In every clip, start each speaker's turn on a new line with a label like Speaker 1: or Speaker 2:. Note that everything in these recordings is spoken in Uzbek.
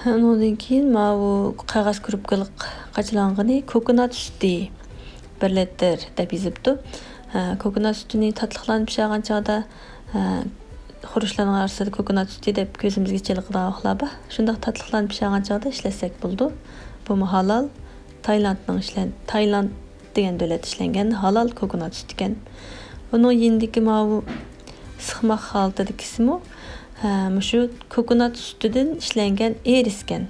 Speaker 1: Ondan keyin bu qog'oz kurubkaliq qachlanğını kokonat sütü 1 litr deb yozibdi. Kokonat sütünü tatlıqlanıp pişirgan çağda xuruşlarning arasida kokonat sütü deb ko'zimizga chiliqdan oxlaba. Shundaq tatlıqlanıp pişirgan çağda ishlasak bo'ldi. Bu halal Tayland degan davlat ishlangan halal kokonat sütü ekan. Onun yendiki bu sıxmaq holatidagi ismi shu kokonat sütüdən ishlangan eriskan.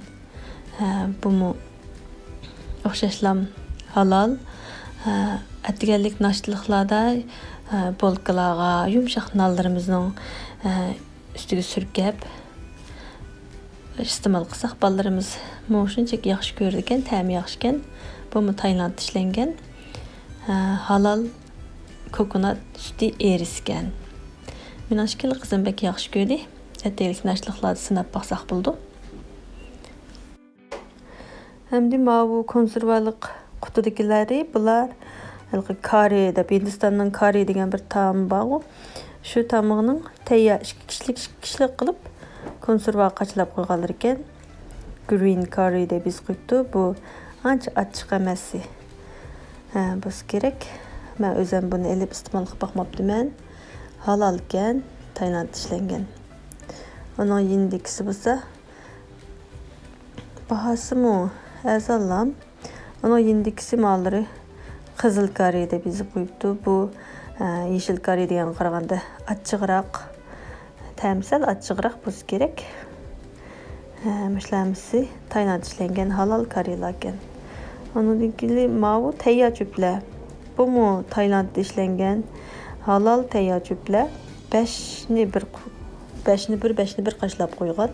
Speaker 1: Bu o'xshashlam halal atganlik naştılıqlarda bolkalarga yumshoq nonlarimizning ustiga surkab iste'mol qilsak bolalarimiz shunchaki yaxshi ko'rdi ekan, ta'mi yaxshi ekan. Bu Taylandda ishlangan halal kokonat sütü eriskan. Mening shikili qizim bek yaxshi ko'rdi. Atganlik naştılıqlarda sinab baqsaq bo'ldi. Hamda bu konservalik qutidagilari bular kari deb Hindistonning kari degan bir taom bor. Shu taomning tayyor 2 kishilik qilib konserva qachlab qo'yganlar ekan. Green curry deb biz qo'yibdi. Bu ancha achchiq emas. Biz kerak. Men o'zim buni elib iste'mol qilib boqmabdiman. Halal ekan, Taylandda ishlangan. Onun yendikisi bo'lsa bahasimi azallam. Onun yendikisi malları qizil kari deb yozib qo'yibdi. Bu yeşil kari degan qaraganda achchiqroq, ta'msal achchiqroq bo'lsa kerak. Mishlamisi Taylandda ishlangan halal karilar ekan. Ondan keyin bu tayyor cho'plar. Bu Taylandda ishlangan halal tayyor cho'plar. 5ni bir qashlab qo'ygan.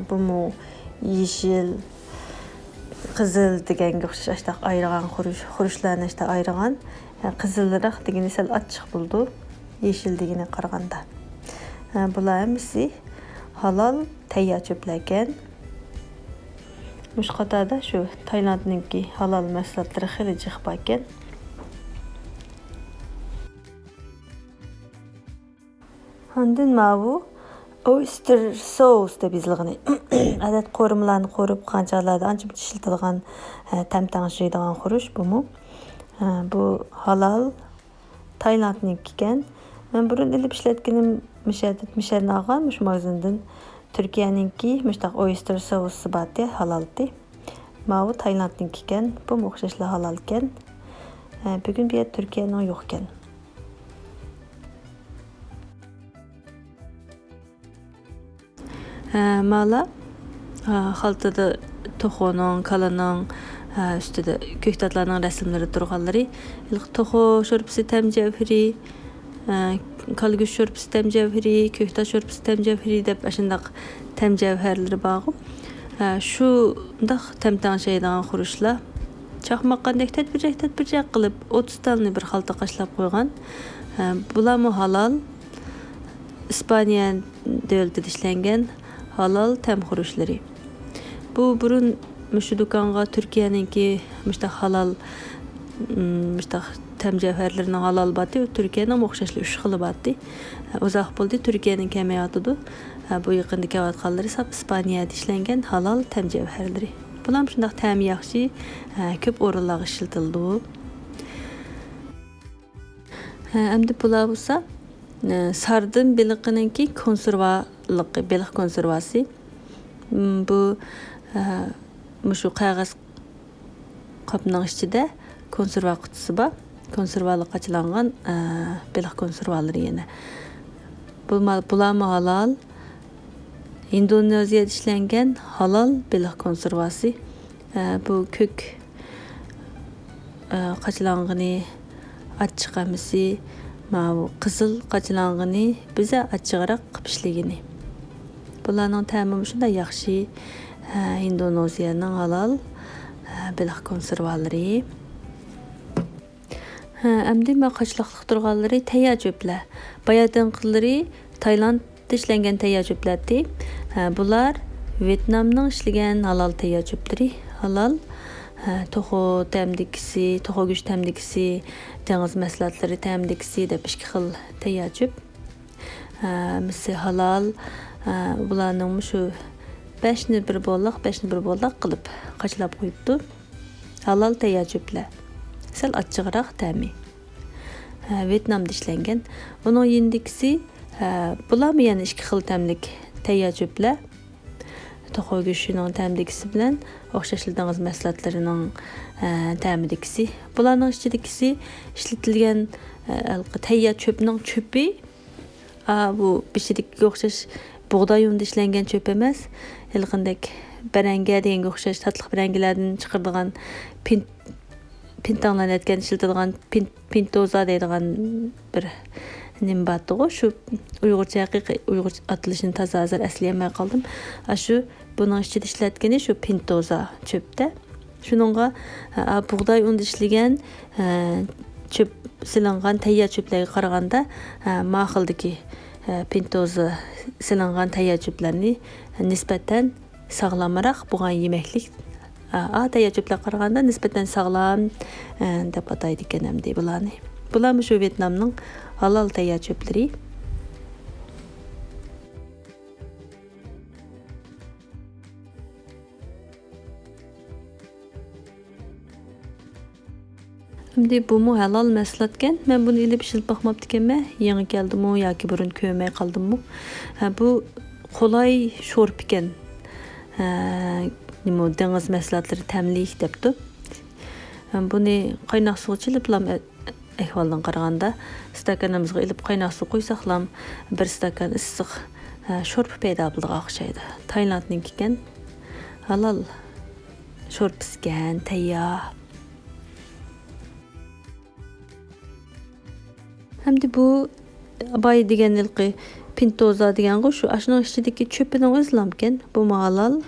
Speaker 1: Bu yeşil, qizil deganga o'xshash ayirgan xuruşlarni ayirgan. Qizilroq degani sal achchiq bo'ldi. Yeşil degani qaraganda. Bular hamisi halal tayyor cho'plar ekan. Mush qatorda shu Taylandningki halal mahsulotlari xili jiq bor ekan. Ondan bu oyster sauce deb yozilgan. Adat qo'rimlarni qo'rib qanchalarda ancha ishlatilgan tamtangshiydigan xurush bu. Bu halal Taylandniki ekan. Men burun ilib ishlatganim mishatni olgan, shu magazindan Turkiyaninki mushtaq oyster sauce bor halaldi. Bu Taylandniki ekan. Bu o'xshashlar halal ekan. Bugun bu yerda Turkiyaning yo'q ekan. Mala xaltada toxoning, kalaning ustida ko'ktatlarning rasmlari turganlari, toxo sho'rpisi tamjavhiri, kalgush sho'rpisi tamjavhiri, ko'ktat sho'rpisi tamjavhiri deb ashundaq tamjavharlari bor. Shu undaq tamtangshaydigan xurushlar chaqmaqqandek tadbirjak qilib 30 tanni bir xalta qashlab qo'ygan. Bular halal İspaniya davlatida ishlangan halal tam xuruşları. Bu burun mushu do'konga Turkiyaninki mushtaq halal tam javharlarning halal boti, Turkiyaning o'xshashli 3 xili boti. Uzoq bo'ldi Turkiyaning kamayotidi. Bu yaqinda kelayotganlari sap Ispaniyada ishlangan halal tam javharlari. Bular shundaq ta'mi yaxshi, ko'p o'rinlarga ishlatildi. Endi bular bo'lsa sardin beliqininki konservalıqı, beliq konservasi. Bu shu qog'oz qopning ichida konserva qutisi bor. Konservalık qachlangan beliq konservalari yana. Bular halal Indoneziyada ishlangan halal beliq konservasi. Bu ko'k qachlang'ini achchiq amisi qizil qachlang'ini biza achchiqroq pishligini. Bularning ta'mi shunday yaxshi. Indoneziyaning halal beliq konservalari. Endi qachlaqliq turganlari tayyor cho'plar. Bayadinqilari Taylandda ishlangan tayyor cho'plardi. Bular Vietnamning ishlagan halal tayyor cho'plari. Halal to'xo tamdikisi, to'xo go'sht tamdikisi, dengiz mahsulotlari tamdikisi deb 2 xil tayyor cho'p. Misi halal bularning shu 5ni bir bo'laq qilib qachlab qo'yibdi. Halal tayyor cho'plar. Sal achchiqroq ta'mi. Vyetnamda ishlangan. Uning yendikisi bularmi yana ikki xil ta'mlik tayyor cho'plar. To'qoy go'shtining ta'mdikisi bilan o'xshashildiğiniz mahsulotlarining ta'midikisi. Bularning ichidikisi ishlatilgan tayyor cho'pning cho'pi. Bu bishidikka o'xshash buğday unida ishlangan cho'p emas. Ilqindek baranga deganga o'xshash tatliq barangalardan chiqardigan pintanglanayotgan ishlatadigan pintoza deydigan bir nim batı şu Uyg'urcha haqiqiy Uyg'ur atilishini toza hozir aslayolmay qoldim. Shu buning ichida ishlatgani shu pintoza cho'pda. Shuningga buğday unida ishlangan cho'p silingan tayyor cho'plarga qaraganda ma'xildagi pintoza silingan tayyor cho'plarni nisbatan sağlamroq bo'lgan yemeklik tayyor cho'plarga qaraganda nisbatan sağlam deb ataydi ekan hamda bularni. Bularmi shu Vyetnamning halal tayyor cho'plari. Şimdi bu mu halal mahsulotkan. Men buni ilib ishilib boqmabdi ekanman. Yangi keldimi yoki burun ko'rmay qoldimmi? Bu qolay sho'rp ekan. Nima dengiz mahsulotlari ta'mlik debdi. Buni qaynoq suv ichilib ahvoldan qaraganda stakanimizga ilib qaynoq suv qo'ysaqlam bir stakan issiq sho'rp paydo bo'ldiga o'xshaydi. Tailandning ekan halal sho'rp pishgan tayyor. Hamda bu bay degan ilqi pintoza degan shu ashning ichidagi cho'pining o'zlam ekan. Bu halal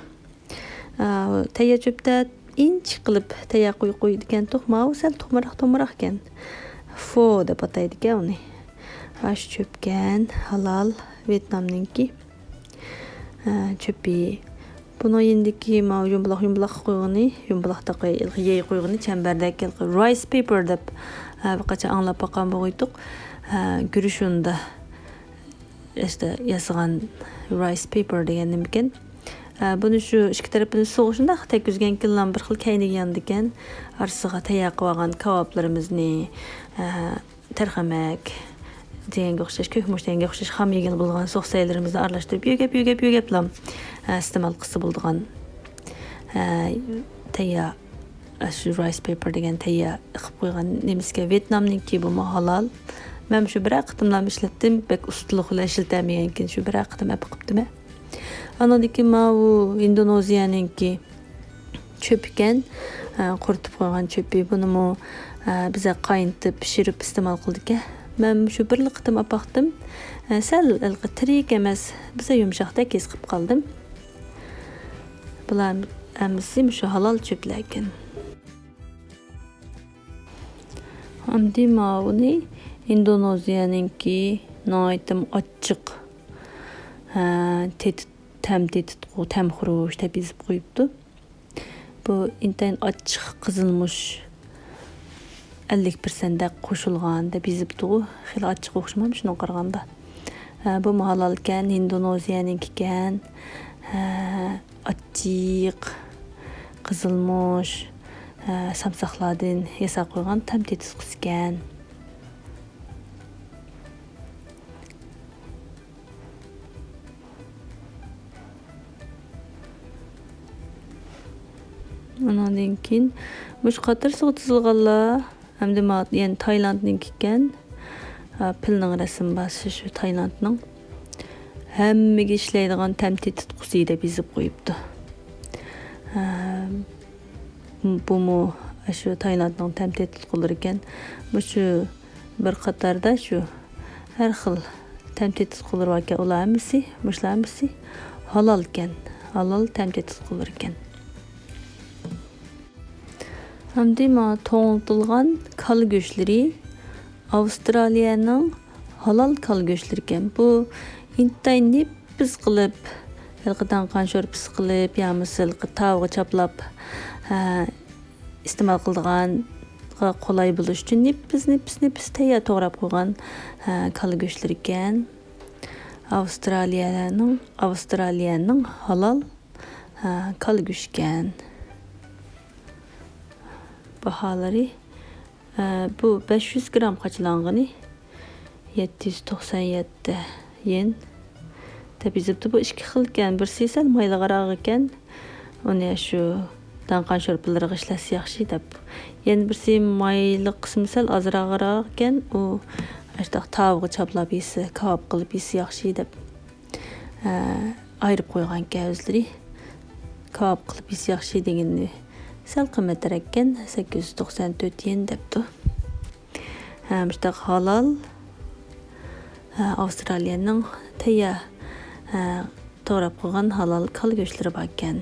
Speaker 1: tayyor cho'pda inch qilib tayyor qo'yib ekan. To'qma sal to'qmaroq ekan. Fo deb ataydi ekan uni. Ash cho'pgan halal Vyetnamninki cho'pi. Buni endiki yumbuloq qo'yg'ini, yumbuloqda yey qo'yg'ini chambardak rice paper deb qancha anglab boqqan bo'g'aydiq. Gurushunda işte yasag'an rice paper degan nima ekan. Buni shu ikki tarafini so'g'ishida tekizgan killan bir xil kaynagan ekan. Arsiga tayyor qilgan kaboblarimizni tarxamak deganga o'xshash ko'kmush deganga o'xshash ham yegan bo'lgan so'qsaylarimizni aralashtirib yugab iste'mol qilsa bo'ladigan tayyor shu rice paper degan tayyor qilib qo'ygan nemizga Vyetnamniki bu halal. Men shu bir qitimlam ishlatdim, bek ustiliq bilan ishlatamagan ekan shu bir qitim olib qiptimi. Anadagi bu Indoneziyaninki cho'p ekan, quritib qo'ygan cho'pi. Buni biza qayintib pishirib iste'mol qildik. Men shu bir qitim olib baqdim. Sal tirik emas, biza yumshoqda kes qilib qoldim. Bular amisi shu halal cho'plar ekan. Hamdi mavuni Indoneziyaninki noitim ochiq tamxurush deb yozib qo'yibdi. Bu intayin ochiq qizilmush 50% qo'shilgan deb yozibdi. Xil ochiq o'xshamam shuni qaraganda. Bu halal ekan, Indoneziyaninki ekan. Ochiq qizilmush samsaqlardan yasab qo'ygan tam tetis qisgan. Ondan keyin mush qator suv tizilganlar hamda yani Tailandning ekan. Pilning rasm basi shu Tailandning. Hammaga ishlaydigan tamti tutqusi deb yozib qo'yibdi. Bu shu Tailandning tamti tutqulari ekan. Bu shu bir qatorda shu har xil tamti tutqulari bor ekan. Ular hammasi halal ekan. Halal tamti tutqulari ekan. Hamda to'ng'ilgan kal go'shtleri Avstraliyaning halal kal go'shtlari ekan. Bu intayni pis qilib, yilqidan qanshor pis qilib, yamisil tavuqqa chaplab iste'mol qilgan qolay bo'lish uchun nipis tayyor to'g'rab qo'ygan kal go'shtlari ekan. Avstraliyaning halal Kal go'shtgan. Baholari bu 500 gram qachilangani 797 yen. Tabii zıptı bu iki xil ekan. Birsi sal mayliroq ekan. Uni shu danqan sho'rpalariga ishlasa yaxshi deb. Yana birsi mayli qismi sal azroq ekan. U ashta tavuqqa chaplab yesa, kebab qilib yesa yaxshi deb. Ayırıp qo'ygan ekan o'zlari. Kebab qilib yesa yaxshi deganni. Sal qimmatroq ekan, 894 yen debdi. Işte halal Avustraliyaning tayyor to'g'rab qo'ygan halal kal go'shtlari bor ekan.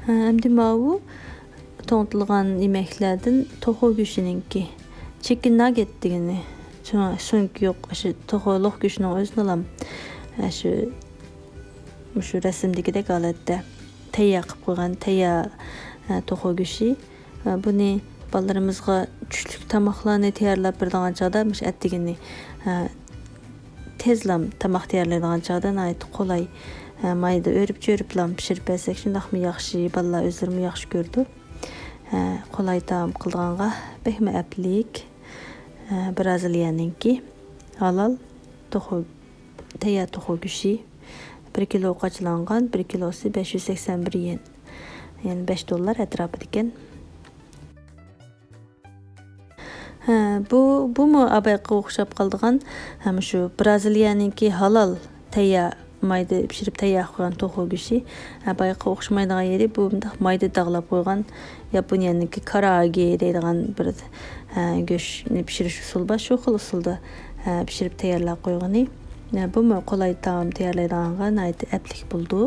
Speaker 1: Endi bu to'ng'ilgan yemeklardan to'g'ri go'shtininki chicken nugget degani. So'nggi yo'q, shu to'g'rilik go'shtning o'zini ham shu rasmdagidek holatda tayyor qilib qo'ygan tayyor to'g'ri go'shti. Buni balalarımızga güçlük tamaklarını tayyorlab beradigan chog'da mush atdigini tezlam tamak tayyorlaydigan chog'da nayt qulay mayda o'rib-cho'riblam pishirib bersak shundaqmi yaxshi, balalar o'zlari yaxshi ko'rdi. Qulay taom qilganga behma aplik Braziliyaninki halal tayyor to'g'ri go'shti 1 kilo qachilangan, 1 kilosi 581 yen. Yani $5 atrofida ekan. Bu mu abayqa o'xshab qoldigan ham shu Braziliyaninki halal tayyor mayda pishirib tayyor qo'ygan to'g'ri go'shti. Abayqa o'xshamaydigan yeri bu mayda dog'lab qo'ygan Yaponiyaninki karaage deydigan bir go'shtni pishirish usuli bor. Shu xil usulda pishirib tayyorlab qo'ygani. Bu mu qulay taom tayyorlaydiganga aplik bo'ldi.